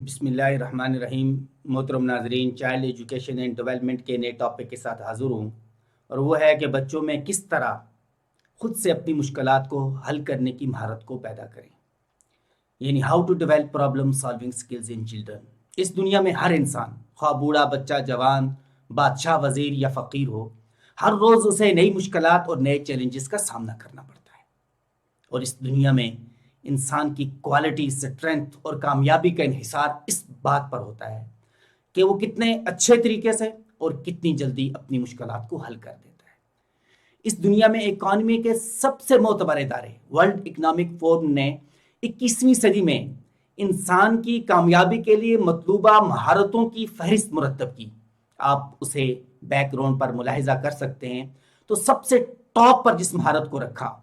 بسم اللہ الرحمن الرحیم۔ محترم ناظرین، چائلڈ ایجوکیشن اینڈ ڈیولپمنٹ کے نئے ٹاپک کے ساتھ حاضر ہوں، اور وہ ہے کہ بچوں میں کس طرح خود سے اپنی مشکلات کو حل کرنے کی مہارت کو پیدا کریں، یعنی how to develop problem solving skills in children. اس دنیا میں ہر انسان، خواہ بوڑھا، بچہ، جوان، بادشاہ، وزیر یا فقیر ہو، ہر روز اسے نئی مشکلات اور نئے چیلنجز کا سامنا کرنا پڑتا ہے۔ اور اس دنیا میں انسان کی کوالٹی، اسٹرینتھ اور کامیابی کا انحصار اس بات پر ہوتا ہے کہ وہ کتنے اچھے طریقے سے اور کتنی جلدی اپنی مشکلات کو حل کر دیتا ہے۔ اس دنیا میں اکانومی کے سب سے معتبر ادارے ورلڈ اکنامک فورم نے 21ویں صدی میں انسان کی کامیابی کے لیے مطلوبہ مہارتوں کی فہرست مرتب کی۔ آپ اسے بیک گراؤنڈ پر ملاحظہ کر سکتے ہیں تو سب سے ٹاپ پر جس مہارت کو رکھا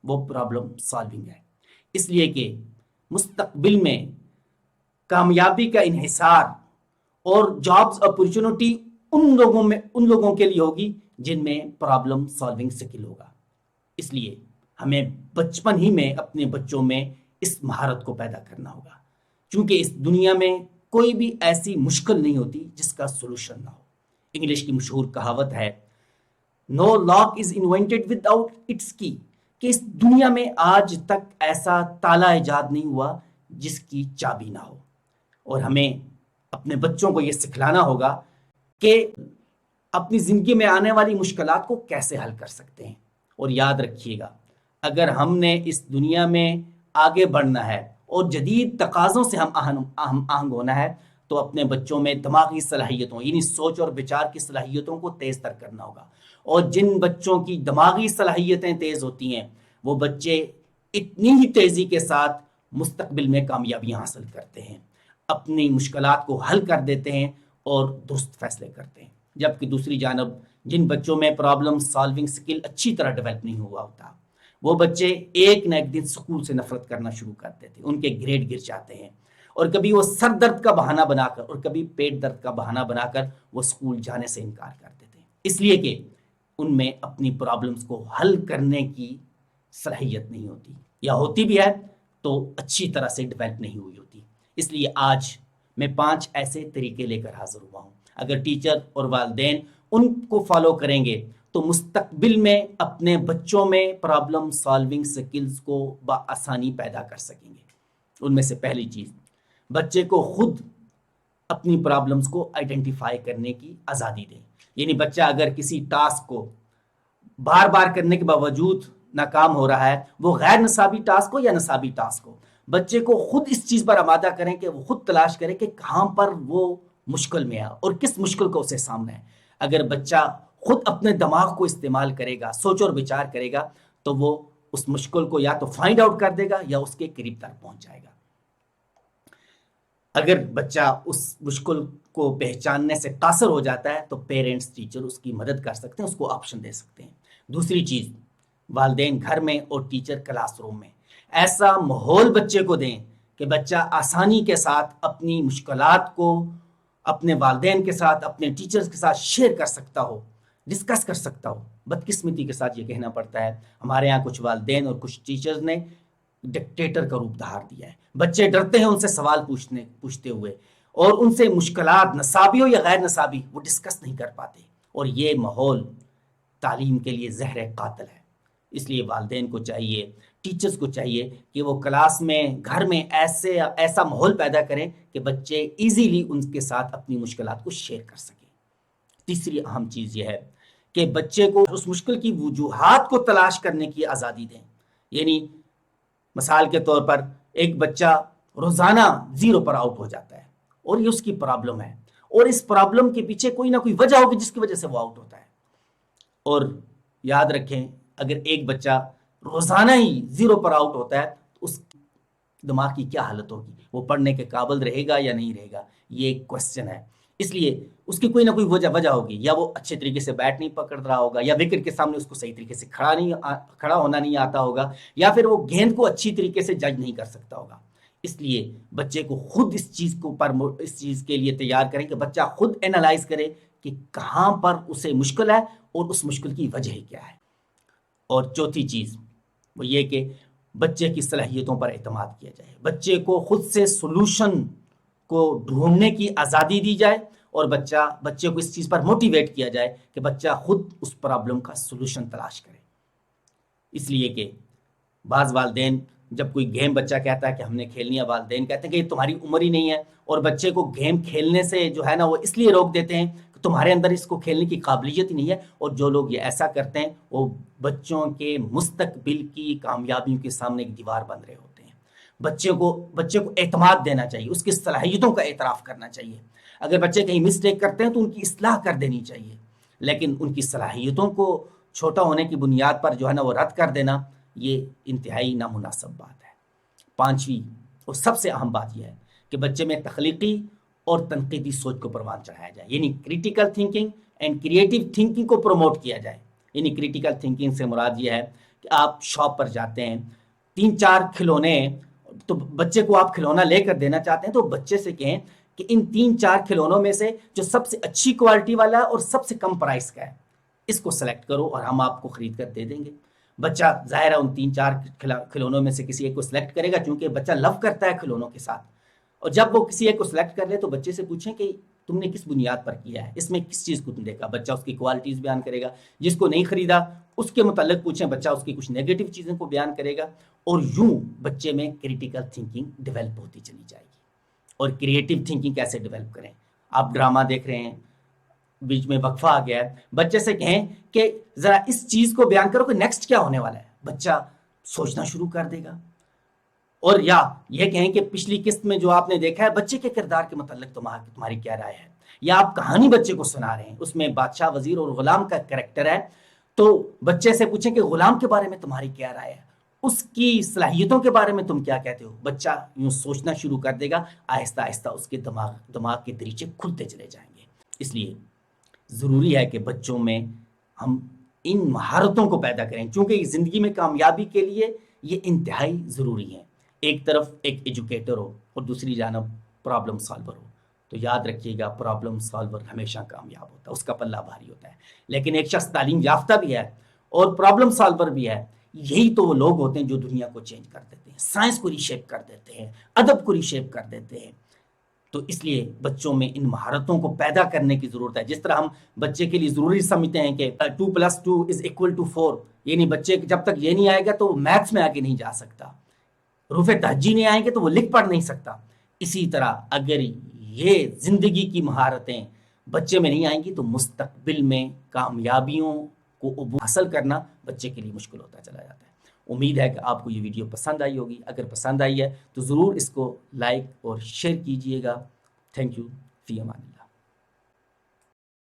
وہ پرابلم سالونگ ہے، اس لیے کہ مستقبل میں کامیابی کا انحصار اور جابز اپرچونٹی ان لوگوں کے لیے ہوگی جن میں پرابلم سالونگ سکل ہوگا۔ اس لیے ہمیں بچپن ہی میں اپنے بچوں میں اس مہارت کو پیدا کرنا ہوگا، چونکہ اس دنیا میں کوئی بھی ایسی مشکل نہیں ہوتی جس کا سولوشن نہ ہو۔ انگلش کی مشہور کہاوت ہے no lock is invented without its key, کہ اس دنیا میں آج تک ایسا تالا ایجاد نہیں ہوا جس کی چابی نہ ہو۔ اور ہمیں اپنے بچوں کو یہ سکھلانا ہوگا کہ اپنی زندگی میں آنے والی مشکلات کو کیسے حل کر سکتے ہیں۔ اور یاد رکھیے گا، اگر ہم نے اس دنیا میں آگے بڑھنا ہے اور جدید تقاضوں سے ہم آہنگ ہونا ہے تو اپنے بچوں میں دماغی صلاحیتوں، یعنی سوچ اور وچار کی صلاحیتوں کو تیز تر کرنا ہوگا۔ اور جن بچوں کی دماغی صلاحیتیں تیز ہوتی ہیں وہ بچے اتنی ہی تیزی کے ساتھ مستقبل میں کامیابیاں حاصل کرتے ہیں، اپنی مشکلات کو حل کر دیتے ہیں اور درست فیصلے کرتے ہیں۔ جبکہ دوسری جانب جن بچوں میں پرابلم سالونگ سکل اچھی طرح ڈیولپ نہیں ہوا ہوتا، وہ بچے ایک نہ ایک دن اسکول سے نفرت کرنا شروع کر دیتے ہیں، ان کے گریڈ گر جاتے ہیں، اور کبھی وہ سر درد کا بہانہ بنا کر اور کبھی پیٹ درد کا بہانہ بنا کر وہ اسکول جانے سے انکار کر دیتے ہیں، اس لیے کہ ان میں اپنی پرابلمز کو حل کرنے کی صلاحیت نہیں ہوتی، یا ہوتی بھی ہے تو اچھی طرح سے ڈیولپ نہیں ہوئی ہوتی۔ اس لیے آج میں 5 ایسے طریقے لے کر حاضر ہوا ہوں، اگر ٹیچر اور والدین ان کو فالو کریں گے تو مستقبل میں اپنے بچوں میں پرابلم سالونگ سکلز کو بآسانی پیدا کر سکیں گے۔ ان میں سے پہلی چیز، بچے کو خود اپنی پرابلمز کو آئیڈینٹیفائی کرنے کی آزادی دیں۔ یعنی بچہ اگر کسی ٹاسک کو بار بار کرنے کے باوجود ناکام ہو رہا ہے، وہ غیر نصابی ٹاسک ہو یا نصابی ٹاسک ہو، بچے کو خود اس چیز پر آمادہ کریں کہ وہ خود تلاش کرے کہ کہاں پر وہ مشکل میں ہے اور کس مشکل کو اسے سامنا ہے۔ اگر بچہ خود اپنے دماغ کو استعمال کرے گا، سوچ اور وچار کرے گا، تو وہ اس مشکل کو یا تو فائنڈ آؤٹ کر دے گا یا اس کے قریب تک پہنچ جائے گا۔ اگر بچہ اس مشکل کو پہچاننے سے قاصر ہو جاتا ہے تو پیرنٹس، ٹیچر اس کی مدد کر سکتے ہیں، اس کو آپشن دے سکتے ہیں۔ دوسری چیز، والدین گھر میں اور ٹیچر کلاس روم میں ایسا ماحول بچے کو دیں کہ بچہ آسانی کے ساتھ اپنی مشکلات کو اپنے والدین کے ساتھ، اپنے ٹیچرز کے ساتھ شیئر کر سکتا ہو، ڈسکس کر سکتا ہو۔ بدقسمتی کے ساتھ یہ کہنا پڑتا ہے، ہمارے ہاں کچھ والدین اور کچھ ٹیچرز نے ڈکٹیٹر کا روپ دھار دیا ہے۔ بچے ڈرتے ہیں ان سے سوال پوچھتے ہوئے، اور ان سے مشکلات نصابی ہو یا غیر نصابی وہ ڈسکس نہیں کر پاتے، اور یہ ماحول تعلیم کے لیے زہر قاتل ہے۔ اس لیے والدین کو چاہیے، ٹیچرز کو چاہیے کہ وہ کلاس میں، گھر میں ایسا ماحول پیدا کریں کہ بچے ایزیلی ان کے ساتھ اپنی مشکلات کو شیئر کر سکیں۔ تیسری اہم چیز یہ ہے کہ بچے کو اس مشکل کی وجوہات کو تلاش کرنے کی آزادی دیں۔ یعنی مثال کے طور پر ایک بچہ روزانہ 0 پر آؤٹ ہو جاتا ہے اور یہ اس کی پرابلم ہے، اور اس پرابلم کے پیچھے کوئی نہ کوئی وجہ ہوگی جس کی وجہ سے وہ آؤٹ ہوتا ہے۔ اور یاد رکھیں، اگر ایک بچہ روزانہ ہی 0 پر آؤٹ ہوتا ہے تو اس دماغ کی کیا حالت ہوگی، وہ پڑھنے کے قابل رہے گا یا نہیں رہے گا، یہ ایک کوسچن ہے۔ اس لیے اس کی کوئی نہ کوئی وجہ ہوگی، یا وہ اچھے طریقے سے بیٹ نہیں پکڑ رہا ہوگا، یا وکٹ کے سامنے اس کو صحیح طریقے سے کھڑا ہونا نہیں آتا ہوگا، یا پھر وہ گیند کو اچھی طریقے سے جج نہیں کر سکتا ہوگا۔ اس لیے بچے کو خود اس چیز کے لیے تیار کریں کہ بچہ خود اینالائز کرے کہ کہاں پر اسے مشکل ہے اور اس مشکل کی وجہ کیا ہے۔ اور چوتھی چیز وہ یہ کہ بچے کی صلاحیتوں پر اعتماد کیا جائے، بچے کو خود سے سولوشن کو ڈھونڈنے کی آزادی دی جائے اور بچے کو اس چیز پر موٹیویٹ کیا جائے کہ بچہ خود اس پرابلم کا سولوشن تلاش کرے. اس لیے کہ بعض والدین جب کوئی گیم بچہ کہتا ہے کہ ہم نے کھیلنی ہے، والدین کہتے ہیں کہ یہ تمہاری عمر ہی نہیں ہے، اور بچے کو گیم کھیلنے سے جو ہے نا وہ اس لیے روک دیتے ہیں کہ تمہارے اندر اس کو کھیلنے کی قابلیت ہی نہیں ہے. اور جو لوگ یہ ایسا کرتے ہیں وہ بچوں کے مستقبل کی کامیابیوں کے سامنے ایک دیوار بن رہے ہوتے ہیں. بچے کو اعتماد دینا چاہیے، اس کی صلاحیتوں کا اعتراف کرنا چاہیے. اگر بچے کہیں مسٹیک کرتے ہیں تو ان کی اصلاح کر دینی چاہیے، لیکن ان کی صلاحیتوں کو چھوٹا ہونے کی بنیاد پر جو ہے نا وہ رد کر دینا یہ انتہائی نامناسب بات ہے. پانچویں اور سب سے اہم بات یہ ہے کہ بچے میں تخلیقی اور تنقیدی سوچ کو پروان چڑھایا جائے، یعنی critical thinking and creative thinking کو پروموٹ کیا جائے. یعنی کریٹیکل تھنکنگ سے مراد یہ ہے کہ آپ شاپ پر جاتے ہیں، 3-4 کھلونے، تو بچے کو آپ کھلونا لے کر دینا چاہتے ہیں تو بچے سے کہیں کہ ان 3-4 کھلونوں میں سے جو سب سے اچھی کوالٹی والا ہے اور سب سے کم پرائس کا ہے اس کو سلیکٹ کرو اور ہم آپ کو خرید کر دے دیں گے. بچہ ظاہر ہے ان 3-4 کھلونوں میں سے کسی ایک کو سلیکٹ کرے گا، چونکہ بچہ لو کرتا ہے کھلونوں کے ساتھ. اور جب وہ کسی ایک کو سلیکٹ کر لے تو بچے سے پوچھیں کہ تم نے کس بنیاد پر کیا ہے، اس میں کس چیز کو تم دیکھا. بچہ اس کی کوالٹیز بیان کرے گا. جس کو نہیں خریدا اس کے متعلق پوچھیں، بچہ اس کی کچھ نیگیٹو چیزوں کو بیان کرے گا. اور یوں بچے میں کریٹیکل تھنکنگ ڈیولپ ہوتی چلی جائے گی. اور کریٹیو تھنکنگ کیسے ڈیولپ کریں؟ آپ ڈرامہ دیکھ رہے ہیں، بیچ میں وقفہ آ گیا ہے، بچے سے کہیں کہ ذرا اس چیز کو بیان کرو کہ نیکسٹ کیا ہونے والا ہے. بچہ سوچنا شروع کر دے گا. اور یا یہ کہیں کہ پچھلی قسط میں جو آپ نے دیکھا ہے بچے کے کردار کے متعلق تمہاری کیا رائے ہے. یا آپ کہانی بچے کو سنا رہے ہیں، اس میں بادشاہ، وزیر اور غلام کا کریکٹر ہے، تو بچے سے پوچھیں کہ غلام کے بارے میں تمہاری کیا رائے ہے، اس کی صلاحیتوں کے بارے میں تم کیا کہتے ہو. بچہ یوں سوچنا شروع کر دے گا. آہستہ آہستہ اس کے دماغ کے دریچے کھلتے چلے جائیں گے. اس لیے ضروری ہے کہ بچوں میں ہم ان مہارتوں کو پیدا کریں، چونکہ زندگی میں کامیابی کے لیے یہ انتہائی ضروری ہے. ایک طرف ایک ایجوکیٹر ہو اور دوسری جانب پرابلم سالور ہو، تو یاد رکھیے گا پرابلم سالور ہمیشہ کامیاب ہوتا ہے، اس کا پلہ بھاری ہوتا ہے. لیکن ایک شخص تعلیم یافتہ بھی ہے اور پرابلم سالور بھی ہے، یہی تو وہ لوگ ہوتے ہیں جو دنیا کو چینج کر دیتے ہیں، سائنس کو ریشیپ کر دیتے ہیں، ادب کو ریشیپ کر دیتے ہیں. تو اس لیے بچوں میں ان مہارتوں کو پیدا کرنے کی ضرورت ہے. جس طرح ہم بچے کے لیے ضروری سمجھتے ہیں کہ 2+2=4، یعنی بچے جب تک یہ نہیں آئے گا تو وہ میتھس میں آگے نہیں جا سکتا، حروف تہجی نہیں آئیں گے تو وہ لکھ پڑھ نہیں سکتا. اسی طرح اگر یہ زندگی کی مہارتیں بچے میں نہیں آئیں گی تو مستقبل میں کامیابیوں کو حاصل کرنا بچے کے لیے مشکل ہوتا چلا جاتا ہے. امید ہے کہ آپ کو یہ ویڈیو پسند آئی ہوگی. اگر پسند آئی ہے تو ضرور اس کو لائک اور شیئر کیجئے گا. Thank you. فی امان اللہ.